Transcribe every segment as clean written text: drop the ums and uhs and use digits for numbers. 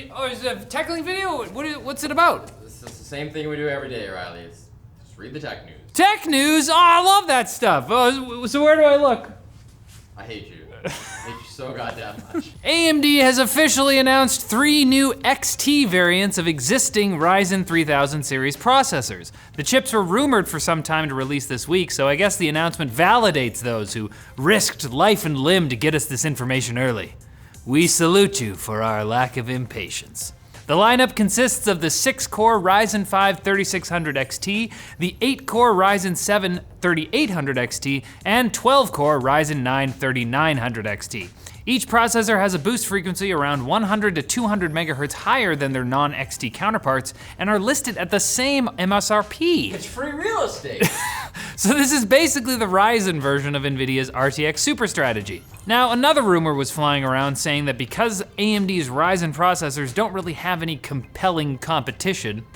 is it a Techlinked video? What's it about? This is the same thing we do every day, Riley. It's just read the tech news. Tech news? Oh, I love that stuff. Oh, so where do I look? I hate you. I hate you so goddamn much. AMD has officially announced 3 new XT variants of existing Ryzen 3000 series processors. The chips were rumored for some time to release this week, so I guess the announcement validates those who risked life and limb to get us this information early. We salute you for our lack of impatience. The lineup consists of the 6-core Ryzen 5 3600 XT, the 8-core Ryzen 7 3800 XT, and 12-core Ryzen 9 3900 XT. Each processor has a boost frequency around 100 to 200 megahertz higher than their non-XT counterparts and are listed at the same MSRP. It's free real estate. So this is basically the Ryzen version of NVIDIA's RTX super strategy. Now, another rumor was flying around saying that because AMD's Ryzen processors don't really have any compelling competition,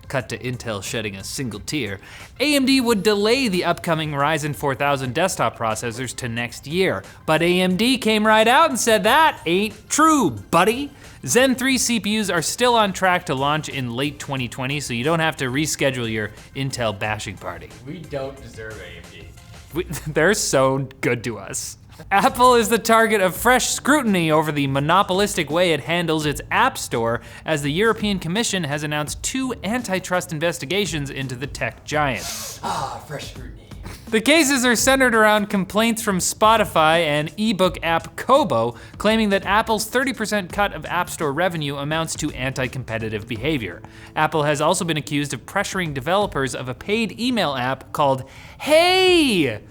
cut to Intel shedding a single tear, AMD would delay the upcoming Ryzen 4000 desktop processors to next year. But AMD came right out and said that ain't true, buddy. Zen 3 CPUs are still on track to launch in late 2020, so you don't have to reschedule your Intel bashing party. We don't deserve AMD. They're so good to us. Apple is the target of fresh scrutiny over the monopolistic way it handles its App Store, as the European Commission has announced 2 antitrust investigations into the tech giant. Fresh scrutiny. The cases are centered around complaints from Spotify and ebook app Kobo, claiming that Apple's 30% cut of App Store revenue amounts to anti-competitive behavior. Apple has also been accused of pressuring developers of a paid email app called Hey!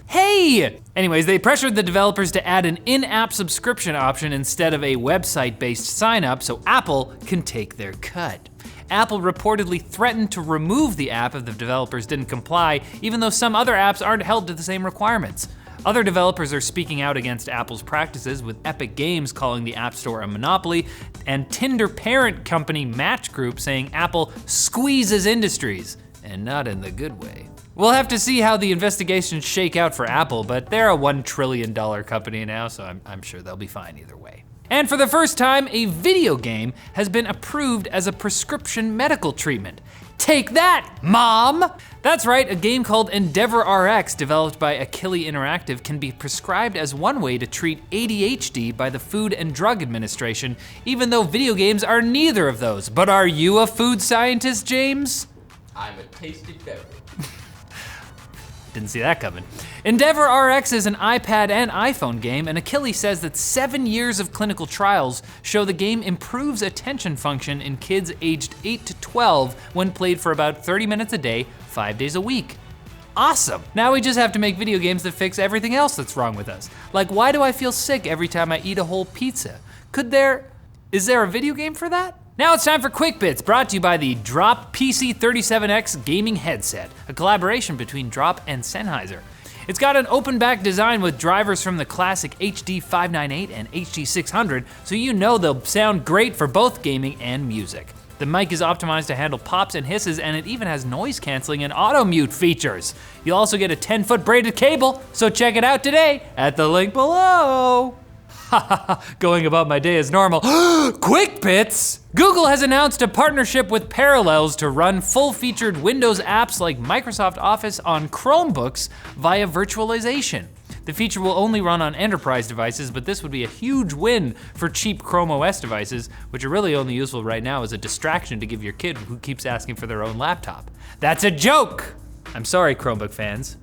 Anyways, they pressured the developers to add an in-app subscription option instead of a website-based sign-up so Apple can take their cut. Apple reportedly threatened to remove the app if the developers didn't comply, even though some other apps aren't held to the same requirements. Other developers are speaking out against Apple's practices, with Epic Games calling the App Store a monopoly, and Tinder parent company Match Group saying Apple squeezes industries, and not in the good way. We'll have to see how the investigations shake out for Apple, but they're a $1 trillion company now, so I'm sure they'll be fine either way. And for the first time, a video game has been approved as a prescription medical treatment. Take that, Mom! That's right, a game called Endeavor RX, developed by Achille Interactive, can be prescribed as one way to treat ADHD by the Food and Drug Administration, even though video games are neither of those. But are you a food scientist, James? I'm a tasty beverage. Didn't see that coming. Endeavor RX is an iPad and iPhone game, and Achille says that 7 years of clinical trials show the game improves attention function in kids aged 8 to 12 when played for about 30 minutes a day, 5 days a week. Awesome. Now we just have to make video games that fix everything else that's wrong with us. Like, why do I feel sick every time I eat a whole pizza? Is there a video game for that? Now it's time for Quick Bits, brought to you by the Drop PC37X gaming headset, a collaboration between Drop and Sennheiser. It's got an open back design with drivers from the classic HD 598 and HD 600, so you know they'll sound great for both gaming and music. The mic is optimized to handle pops and hisses, and it even has noise canceling and auto mute features. You'll also get a 10-foot braided cable, so check it out today at the link below. Going about my day as normal. Quick Bits! Google has announced a partnership with Parallels to run full-featured Windows apps like Microsoft Office on Chromebooks via virtualization. The feature will only run on enterprise devices, but this would be a huge win for cheap Chrome OS devices, which are really only useful right now as a distraction to give your kid who keeps asking for their own laptop. That's a joke! I'm sorry, Chromebook fans.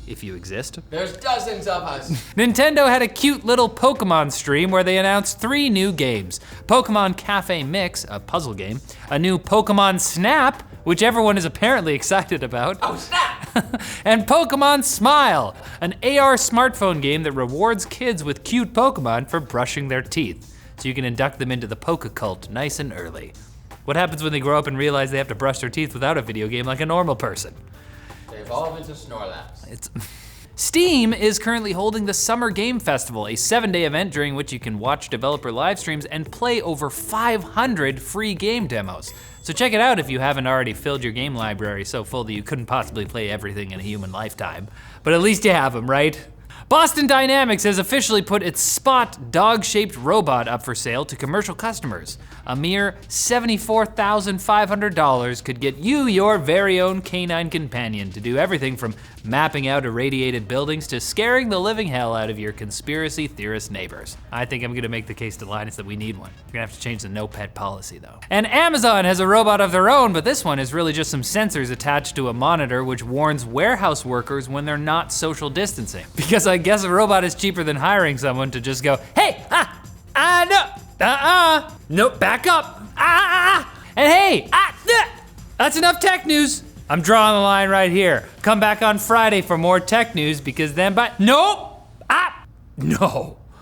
If you exist. There's dozens of us. Nintendo had a cute little Pokemon stream where they announced 3 new games. Pokemon Cafe Mix, a puzzle game, a new Pokemon Snap, which everyone is apparently excited about. Oh, snap! And Pokemon Smile, an AR smartphone game that rewards kids with cute Pokemon for brushing their teeth, so you can induct them into the Poke cult nice and early. What happens when they grow up and realize they have to brush their teeth without a video game like a normal person? They evolve into Snorlax. Steam is currently holding the Summer Game Festival, a 7-day event during which you can watch developer live streams and play over 500 free game demos. So check it out if you haven't already filled your game library so full that you couldn't possibly play everything in a human lifetime. But at least you have them, right? Boston Dynamics has officially put its Spot dog-shaped robot up for sale to commercial customers. A mere $74,500 could get you your very own canine companion to do everything from mapping out irradiated buildings to scaring the living hell out of your conspiracy theorist neighbors. I think I'm gonna make the case to Linus that we need one. We're gonna have to change the no pet policy though. And Amazon has a robot of their own, but this one is really just some sensors attached to a monitor which warns warehouse workers when they're not social distancing. Because I guess a robot is cheaper than hiring someone to just go, hey, no, nope, back up, and hey, that's enough tech news. I'm drawing the line right here. Come back on Friday for more tech news because then, nope, no.